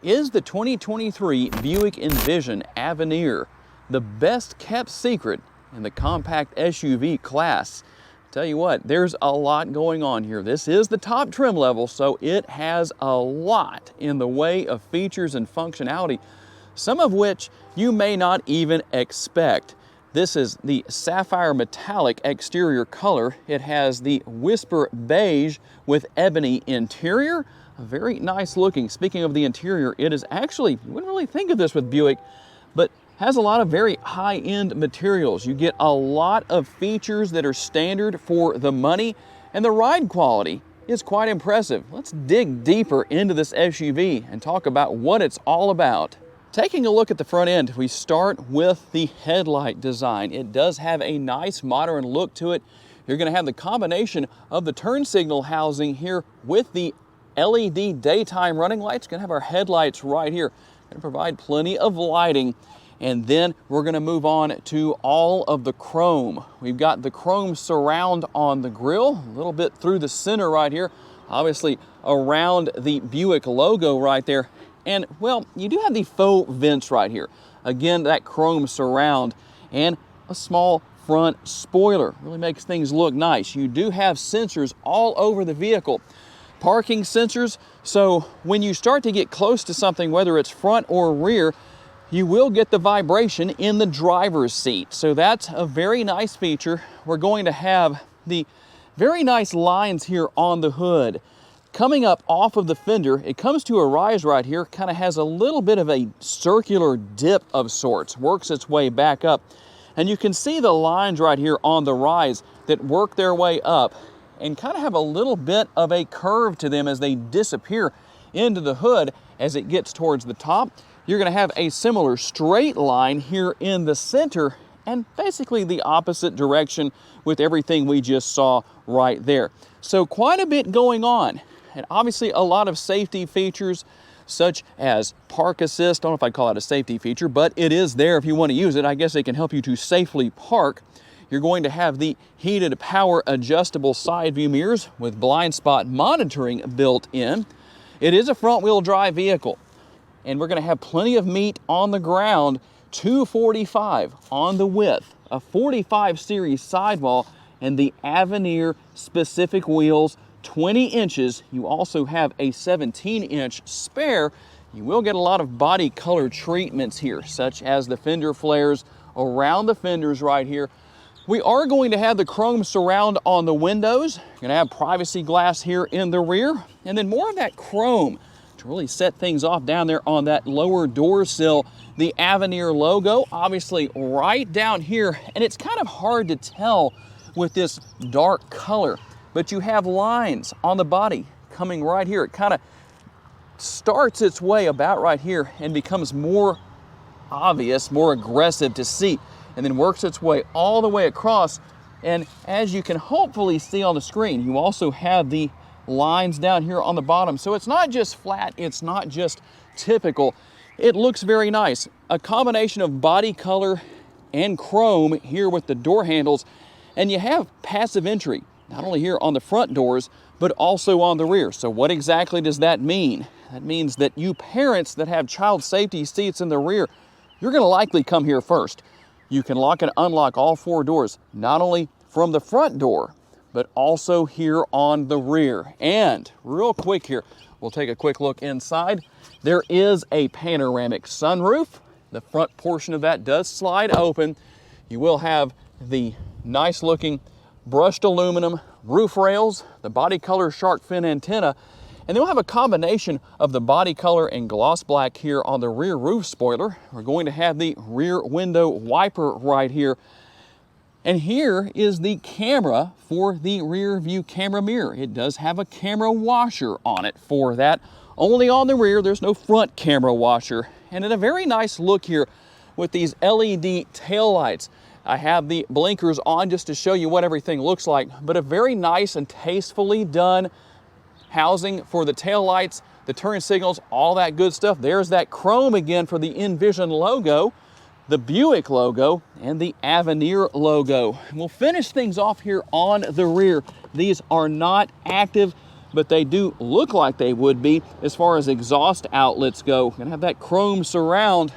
Is the 2023 Buick Envision Avenir the best kept secret in the compact SUV class? Tell you what, there's a lot going on here. This is the top trim level, so it has a lot in the way of features and functionality, some of which you may not even expect. This is the sapphire metallic exterior color. It has the whisper beige with ebony interior. Very nice looking. Speaking of the interior, it is actually, you wouldn't really think of this with Buick, but has a lot of very high-end materials. You get a lot of features that are standard for the money, and the ride quality is quite impressive. Let's dig deeper into this SUV and talk about what it's all about. Taking a look at the front end, we start with the headlight design. It does have a nice modern look to it. You're going to have the combination of the turn signal housing here with the LED daytime running lights. Going to have our headlights right here. Going to provide plenty of lighting. And then we're going to move on to all of the chrome. We've got the chrome surround on the grille, a little bit through the center right here, obviously around the Buick logo right there. And well, you do have the faux vents right here. Again, that chrome surround and a small front spoiler. Really makes things look nice. You do have sensors all over the vehicle. Parking sensors, so when you start to get close to something, whether it's front or rear, you will get the vibration in the driver's seat. So that's a very nice feature. We're going to have the very nice lines here on the hood. Coming up off of the fender, it comes to a rise right here, kind of has a little bit of a circular dip of sorts, works its way back up. And you can see the lines right here on the rise that work their way up and kind of have a little bit of a curve to them as they disappear into the hood as it gets towards the top. You're going to have a similar straight line here in the center and basically the opposite direction with everything we just saw right there. So quite a bit going on, and obviously a lot of safety features such as park assist. I don't know if I'd call it a safety feature, but it is there if you want to use it. I guess it can help you to safely park. You're going to have the heated power adjustable side view mirrors with blind spot monitoring built in. It is a front wheel drive vehicle, and we're going to have plenty of meat on the ground. 245 on the width, a 45 series sidewall, and the Avenir specific wheels, 20 inches. You also have a 17-inch spare. You will get a lot of body color treatments here, such as the fender flares around the fenders right here. We are going to have the chrome surround on the windows. You're going to have privacy glass here in the rear, and then more of that chrome to really set things off down there on that lower door sill. The Avenir logo, obviously right down here, and it's kind of hard to tell with this dark color, but you have lines on the body coming right here. It kind of starts its way about right here and becomes more obvious, more aggressive to see, and then works its way all the way across. And as you can hopefully see on the screen, you also have the lines down here on the bottom. So it's not just flat, it's not just typical. It looks very nice. A combination of body color and chrome here with the door handles. And you have passive entry, not only here on the front doors, but also on the rear. So what exactly does that mean? That means that you parents that have child safety seats in the rear, you're going to likely come here first. You can lock and unlock all four doors, not only from the front door, but also here on the rear. And real quick here, we'll take a quick look inside. There is a panoramic sunroof. The front portion of that does slide open. You will have the nice looking brushed aluminum roof rails, the body color shark fin antenna, and then we'll have a combination of the body color and gloss black here on the rear roof spoiler. We're going to have the rear window wiper right here. And here is the camera for the rear view camera mirror. It does have a camera washer on it for that. Only on the rear, there's no front camera washer. And in a very nice look here with these LED taillights. I have the blinkers on just to show you what everything looks like, but a very nice and tastefully done housing for the taillights, the turn signals, all that good stuff. There's that chrome again for the Envision logo, the Buick logo, and the Avenir logo. We'll finish things off here on the rear. These are not active but they do look like they would be as far as exhaust outlets go. Gonna have that chrome surround.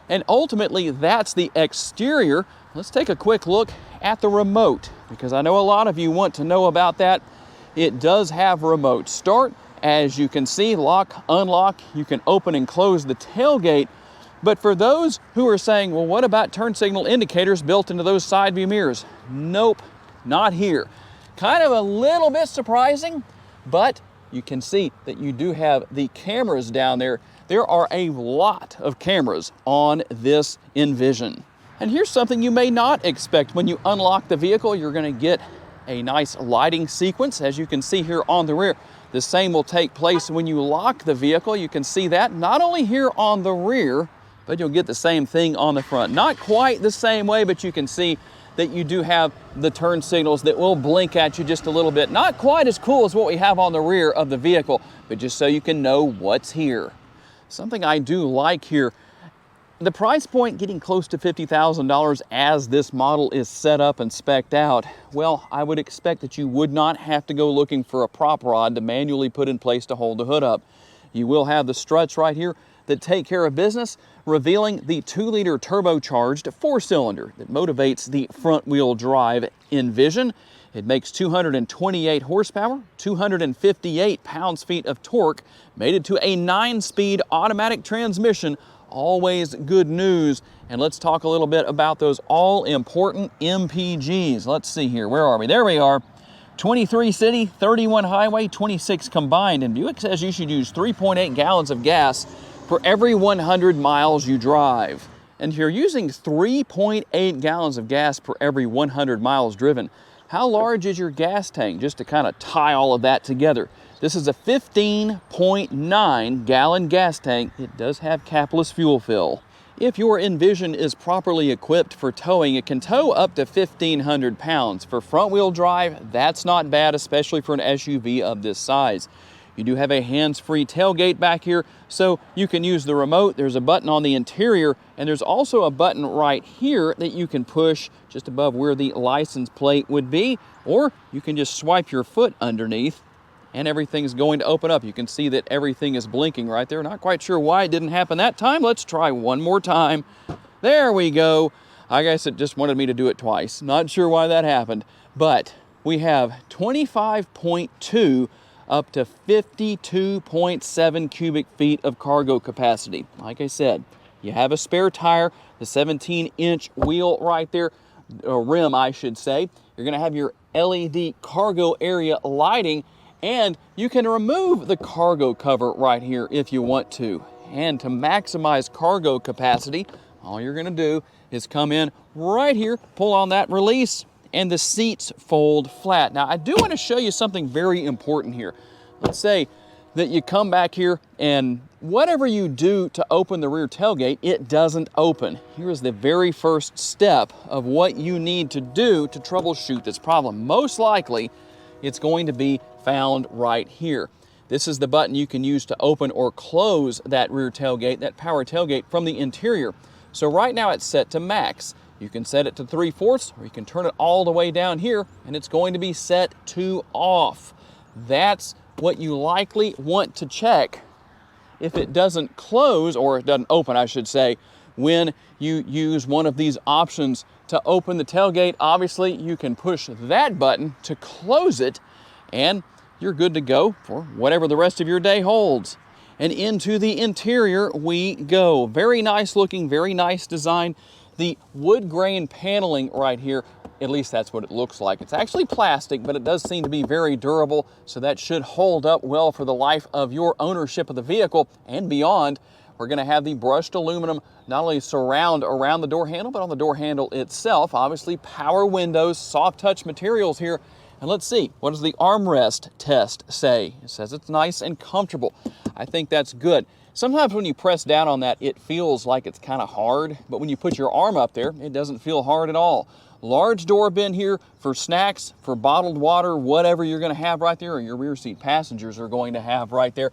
And ultimately, that's the exterior. Let's take a quick look at the remote, because I know a lot of you want to know about that. It does have remote start. As you can see, lock, unlock, you can open and close the tailgate. But for those who are saying, well, what about turn signal indicators built into those side view mirrors? Nope, not here. Kind of a little bit surprising, but you can see that you do have the cameras down there. There are a lot of cameras on this Envision. And here's something you may not expect. When you unlock the vehicle, you're going to get a nice lighting sequence, as you can see here on the rear. The same will take place when you lock the vehicle. You can see that not only here on the rear, but you'll get the same thing on the front. Not quite the same way, but you can see that you do have the turn signals that will blink at you just a little bit. Not quite as cool as what we have on the rear of the vehicle, but just so you can know what's here. Something I do like here, the price point getting close to $50,000 as this model is set up and spec'd out, well, I would expect that you would not have to go looking for a prop rod to manually put in place to hold the hood up. You will have the struts right here that take care of business, revealing the 2-liter turbocharged 4-cylinder that motivates the front-wheel drive Envision. It makes 228 horsepower, 258 pounds-feet of torque, mated to a 9-speed automatic transmission. Always good news. And let's talk a little bit about those all-important MPGs. Let's see here, where are we? There we are. 23 city, 31 highway, 26 combined. And Buick says you should use 3.8 gallons of gas for every 100 miles you drive. And if you're using 3.8 gallons of gas per every 100 miles driven, how large is your gas tank? Just to kind of tie all of that together. This is a 15.9 gallon gas tank. It does have capless fuel fill. If your Envision is properly equipped for towing, it can tow up to 1,500 pounds. For front-wheel drive, that's not bad, especially for an SUV of this size. You do have a hands-free tailgate back here, so you can use the remote. There's a button on the interior, and there's also a button right here that you can push just above where the license plate would be, or you can just swipe your foot underneath and everything's going to open up. You can see that everything is blinking right there. Not quite sure why it didn't happen that time. Let's try one more time. There we go. I guess it just wanted me to do it twice. Not sure why that happened, but we have 25.2 up to 52.7 cubic feet of cargo capacity. Like I said, you have a spare tire, the 17-inch wheel right there, or rim I should say. You're gonna have your LED cargo area lighting, and you can remove the cargo cover right here if you want to. And to maximize cargo capacity, all you're gonna do is come in right here, pull on that release, and the seats fold flat. Now, I do want to show you something very important here. Let's say that you come back here and whatever you do to open the rear tailgate, it doesn't open. Here is the very first step of what you need to do to troubleshoot this problem. Most likely, it's going to be found right here. This is the button you can use to open or close that rear tailgate, that power tailgate from the interior. So right now it's set to max. You can set it to 3/4, or you can turn it all the way down here, and it's going to be set to off. That's what you likely want to check if it doesn't close, or it doesn't open, I should say, when you use one of these options to open the tailgate. Obviously, you can push that button to close it, and you're good to go for whatever the rest of your day holds. And into the interior we go. Very nice looking, very nice design. The wood grain paneling right here, at least that's what it looks like. It's actually plastic, but it does seem to be very durable, so that should hold up well for the life of your ownership of the vehicle and beyond. We're gonna have the brushed aluminum not only surround around the door handle, but on the door handle itself. Obviously, power windows, soft touch materials here. And let's see, what does the armrest test say? It says it's nice and comfortable. I think that's good. Sometimes when you press down on that, it feels like it's kind of hard, but when you put your arm up there, it doesn't feel hard at all. Large door bin here for snacks, for bottled water, whatever you're gonna have right there, or your rear seat passengers are going to have right there.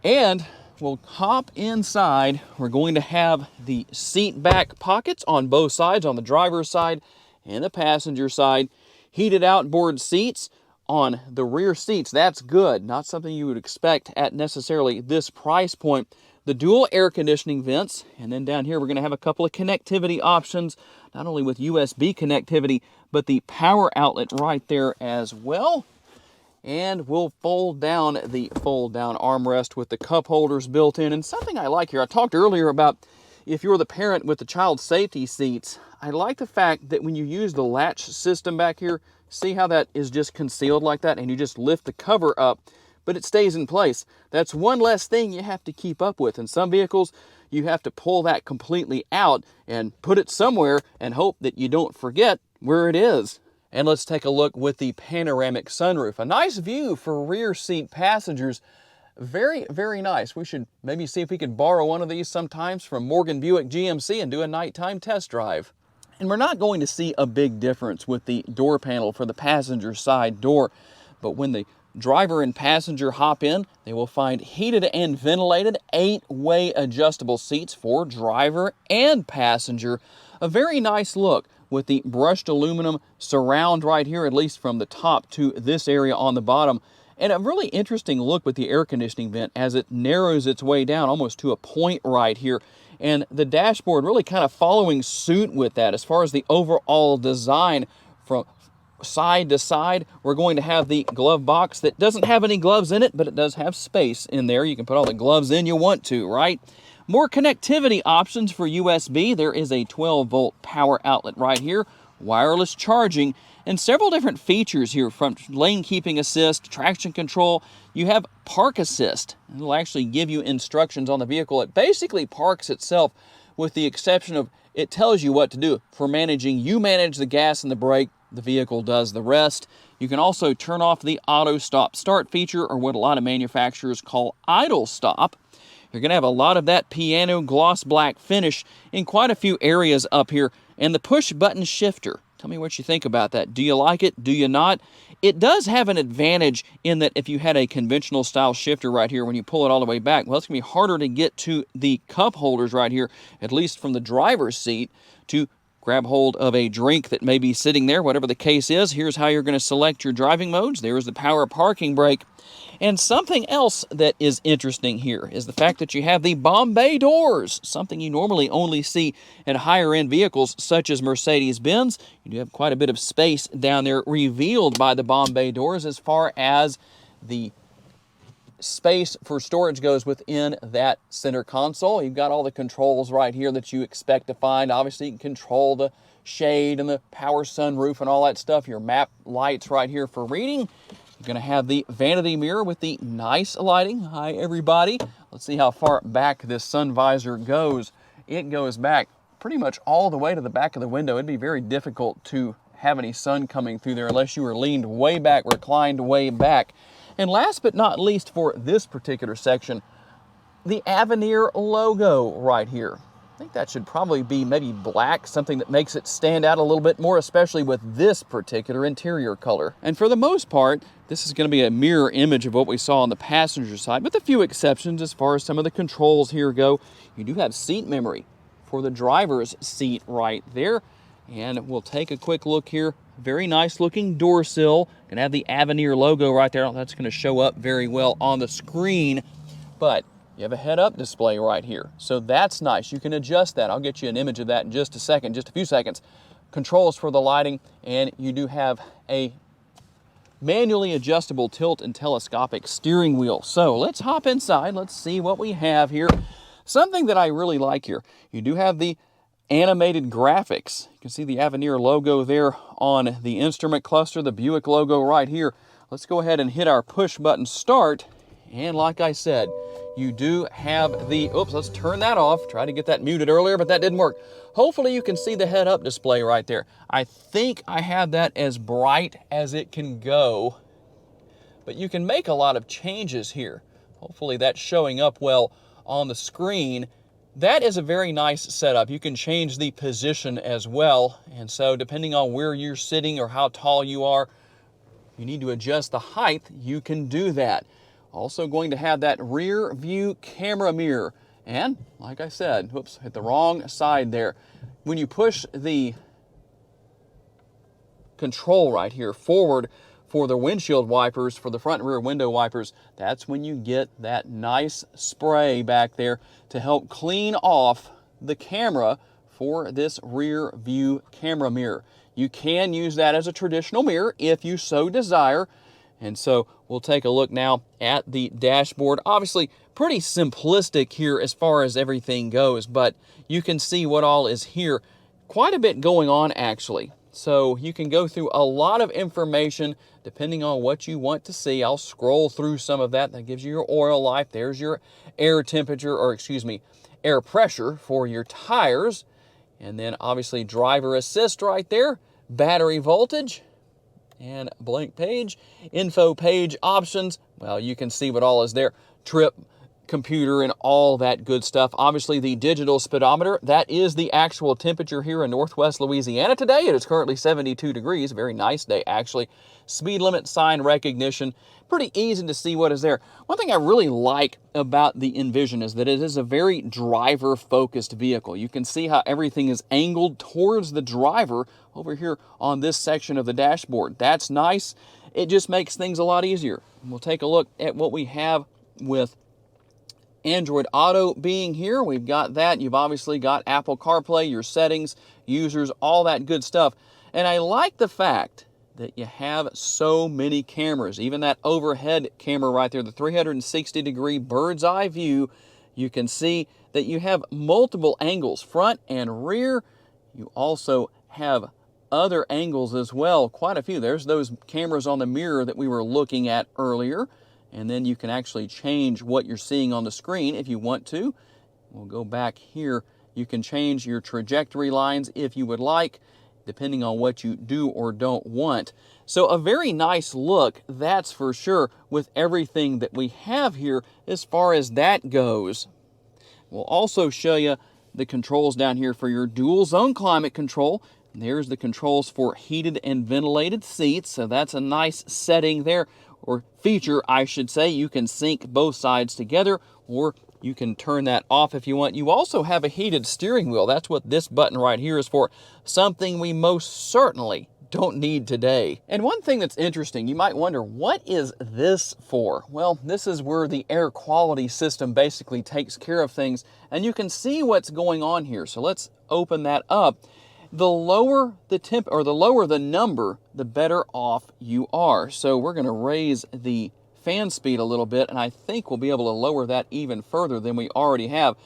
And we'll hop inside. We're going to have the seat back pockets on both sides, on the driver's side and the passenger side. Heated outboard seats, on the rear seats. That's good. Not something you would expect at necessarily this price point. The dual air conditioning vents, and then down here we're going to have a couple of connectivity options, not only with USB connectivity, but the power outlet right there as well. And we'll fold down the fold-down armrest with the cup holders built in. And something I like here, I talked earlier about if you're the parent with the child safety seats, I like the fact that when you use the latch system back here, see how that is just concealed like that, and you just lift the cover up, but it stays in place. That's one less thing you have to keep up with. In some vehicles, you have to pull that completely out and put it somewhere and hope that you don't forget where it is. And let's take a look with the panoramic sunroof. A nice view for rear seat passengers. Very, very nice. We should maybe see if we could borrow one of these sometimes from Morgan Buick GMC and do a nighttime test drive. And we're not going to see a big difference with the door panel for the passenger side door, but when the driver and passenger hop in, they will find heated and ventilated 8-way adjustable seats for driver and passenger. A very nice look with the brushed aluminum surround right here, at least from the top to this area on the bottom. And a really interesting look with the air conditioning vent as it narrows its way down almost to a point right here. And the dashboard really kind of following suit with that as far as the overall design from side to side. We're going to have the glove box that doesn't have any gloves in it, but it does have space in there. You can put all the gloves in you want to, right? More connectivity options for USB. There is a 12-volt power outlet right here, wireless charging, and several different features here from lane keeping assist, traction control. You have park assist. It'll actually give you instructions on the vehicle. It basically parks itself with the exception of it tells you what to do. For managing, you manage the gas and the brake. The vehicle does the rest. You can also turn off the auto stop start feature, or what a lot of manufacturers call idle stop. You're going to have a lot of that piano gloss black finish in quite a few areas up here. And the push button shifter. Tell me what you think about that. Do you like it? Do you not? It does have an advantage in that if you had a conventional style shifter right here, when you pull it all the way back, well, it's going to be harder to get to the cup holders right here, at least from the driver's seat, to grab hold of a drink that may be sitting there, whatever the case is. Here's how you're going to select your driving modes. There's the power parking brake. And something else that is interesting here is the fact that you have the Bombay doors, something you normally only see in higher-end vehicles such as Mercedes-Benz. You do have quite a bit of space down there revealed by the Bombay doors as far as the space for storage goes within that center console. You've got all the controls right here that you expect to find. Obviously, you can control the shade and the power sunroof and all that stuff. Your map lights right here for reading. You're going to have the vanity mirror with the nice lighting. Hi, everybody. Let's see how far back this sun visor goes. It goes back pretty much all the way to the back of the window. It'd be very difficult to have any sun coming through there unless you were leaned way back, reclined way back. And last but not least for this particular section, the Avenir logo right here. I think that should probably be maybe black, something that makes it stand out a little bit more, especially with this particular interior color. And for the most part, this is going to be a mirror image of what we saw on the passenger side, with a few exceptions as far as some of the controls here go. You do have seat memory for the driver's seat right there. And we'll take a quick look here. Very nice looking door sill. Going to have the Avenir logo right there. That's going to show up very well on the screen. But you have a head-up display right here. So that's nice. You can adjust that. I'll get you an image of that in just a second, just a few seconds. Controls for the lighting, and you do have a manually adjustable tilt and telescopic steering wheel. So let's hop inside. Let's see what we have here. Something that I really like here. You do have the animated graphics. You can see the Avenir logo there on the instrument cluster, the Buick logo right here. Let's go ahead and hit our push button start. And like I said, you do have the, oops, let's turn that off. Tried to get that muted earlier, but that didn't work. Hopefully you can see the head-up display right there. I think I have that as bright as it can go, but you can make a lot of changes here. Hopefully that's showing up well on the screen. That is a very nice setup. You can change the position as well, and so depending on where you're sitting or how tall you are, you need to adjust the height, you can do that. Also going to have that rear view camera mirror. And like I said, whoops, hit the wrong side there. When you push the control right here forward for the windshield wipers, for the front and rear window wipers, that's when you get that nice spray back there to help clean off the camera for this rear view camera mirror. You can use that as a traditional mirror if you so desire. And so we'll take a look now at the dashboard. Obviously, pretty simplistic here as far as everything goes, but you can see what all is here. Quite a bit going on, actually. So you can go through a lot of information depending on what you want to see. I'll scroll through some of that. That gives you your oil life. There's your air temperature, or excuse me, air pressure for your tires. And then obviously driver assist right there, battery voltage, and blank page, info page options. Well, you can see what all is there. Trip, computer, and all that good stuff. Obviously the digital speedometer, that is the actual temperature here in Northwest Louisiana today. It is currently 72 degrees, very nice day actually. Speed limit sign recognition, pretty easy to see what is there. One thing I really like about the Envision is that it is a very driver focused vehicle. You can see how everything is angled towards the driver over here on this section of the dashboard. That's nice. It just makes things a lot easier. We'll take a look at what we have with Android Auto being here. We've got that. You've obviously got Apple CarPlay, your settings, users, all that good stuff. And I like the fact that you have so many cameras. Even that overhead camera right there, the 360-degree bird's eye view, you can see that you have multiple angles, front and rear. You also have other angles as well, quite a few. There's those cameras on the mirror that we were looking at earlier. And then you can actually change what you're seeing on the screen if you want to. We'll go back here. You can change your trajectory lines if you would like, depending on what you do or don't want. So a very nice look, that's for sure, with everything that we have here as far as that goes. We'll also show you the controls down here for your dual zone climate control. And there's the controls for heated and ventilated seats, so that's a nice setting there, or feature, I should say. You can sync both sides together, or you can turn that off if you want. You also have a heated steering wheel. That's what this button right here is for, something we most certainly don't need today. And one thing that's interesting, you might wonder, what is this for? Well, this is where the air quality system basically takes care of things, and you can see what's going on here. So let's open that up. The lower the temp, or the lower the number, the better off you are. So we're going to raise the fan speed a little bit, and I think we'll be able to lower that even further than we already have.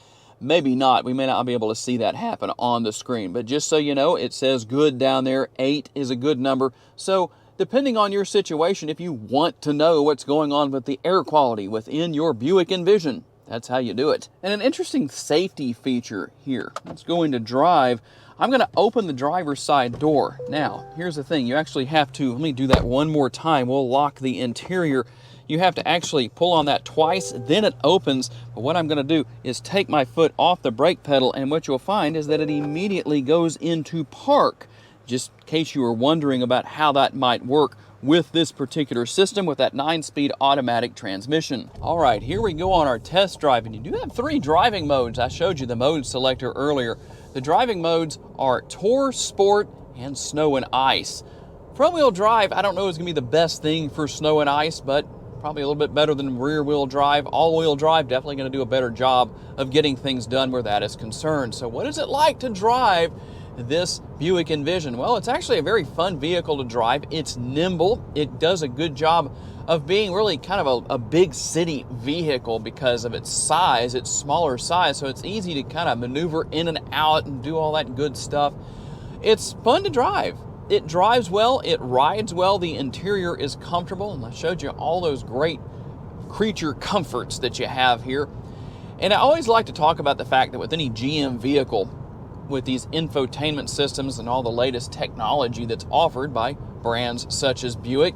Maybe not. We may not be able to see that happen on the screen, but just so you know, it says good down there. 8 is a good number. So depending on your situation, if you want to know what's going on with the air quality within your Buick Envision, that's how you do it. And an interesting safety feature here. Let's go into drive. I'm going to open the driver's side door. Now, here's the thing. You actually have to, let me do that one more time. We'll lock the interior. You have to actually pull on that twice, then it opens. But what I'm going to do is take my foot off the brake pedal, and what you'll find is that it immediately goes into park. Just in case you were wondering about how that might work with this particular system with that 9-speed automatic transmission. All right, here we go on our test drive, and you do have 3 driving modes. I showed you the mode selector earlier. The driving modes are Tour, Sport, and Snow and Ice. Front-wheel drive, I don't know is going to be the best thing for snow and ice, but probably a little bit better than rear-wheel drive. All-wheel drive, definitely going to do a better job of getting things done where that is concerned. So what is it like to drive this Buick Envision? Well, it's actually a very fun vehicle to drive. It's nimble. It does a good job of being really kind of a big city vehicle because of its size, its smaller size, so it's easy to kind of maneuver in and out and do all that good stuff. It's fun to drive. It drives well, it rides well, the interior is comfortable, and I showed you all those great creature comforts that you have here. And I always like to talk about the fact that with any GM vehicle, with these infotainment systems and all the latest technology that's offered by brands such as Buick,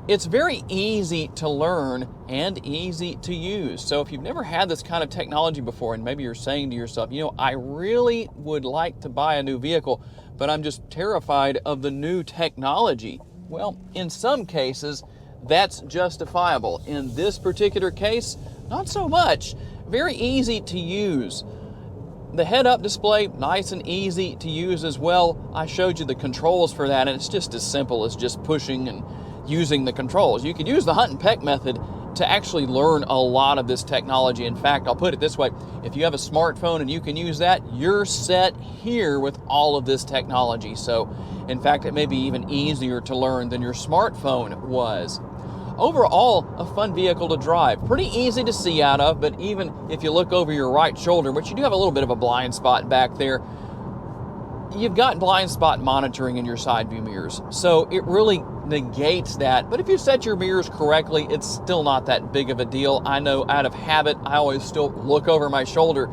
it's very easy to learn and easy to use. So if you've never had this kind of technology before, and maybe you're saying to yourself, you know, I really would like to buy a new vehicle, but I'm just terrified of the new technology. Well, in some cases, that's justifiable. In this particular case, not so much. Very easy to use. The head-up display, nice and easy to use as well. I showed you the controls for that, and it's just as simple as just pushing and using the controls. You can use the hunt and peck method to actually learn a lot of this technology. In fact, I'll put it this way, if you have a smartphone and you can use that, you're set here with all of this technology. So, in fact, it may be even easier to learn than your smartphone was. Overall, a fun vehicle to drive. Pretty easy to see out of, but even if you look over your right shoulder, which you do have a little bit of a blind spot back there, you've got blind spot monitoring in your side view mirrors. So it really negates that. But if you set your mirrors correctly, it's still not that big of a deal. I know out of habit, I always still look over my shoulder,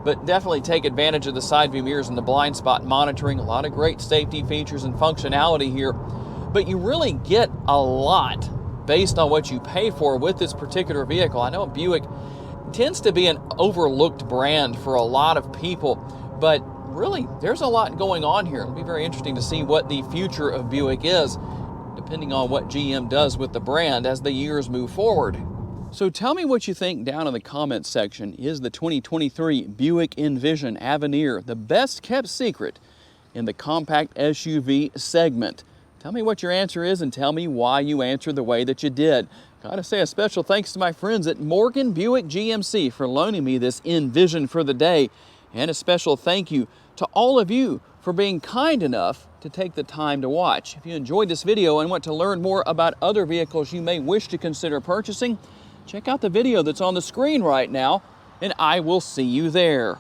but definitely take advantage of the side view mirrors and the blind spot monitoring. A lot of great safety features and functionality here, but you really get a lot based on what you pay for with this particular vehicle. I know Buick tends to be an overlooked brand for a lot of people, but really there's a lot going on here. It'll be very interesting to see what the future of Buick is, depending on what GM does with the brand as the years move forward. So tell me what you think down in the comments section. Is the 2023 Buick Envision Avenir the best kept secret in the compact SUV segment? Tell me what your answer is and tell me why you answered the way that you did. Gotta say a special thanks to my friends at Morgan Buick GMC for loaning me this Envision for the day. And a special thank you to all of you for being kind enough to take the time to watch. If you enjoyed this video and want to learn more about other vehicles you may wish to consider purchasing, check out the video that's on the screen right now, and I will see you there.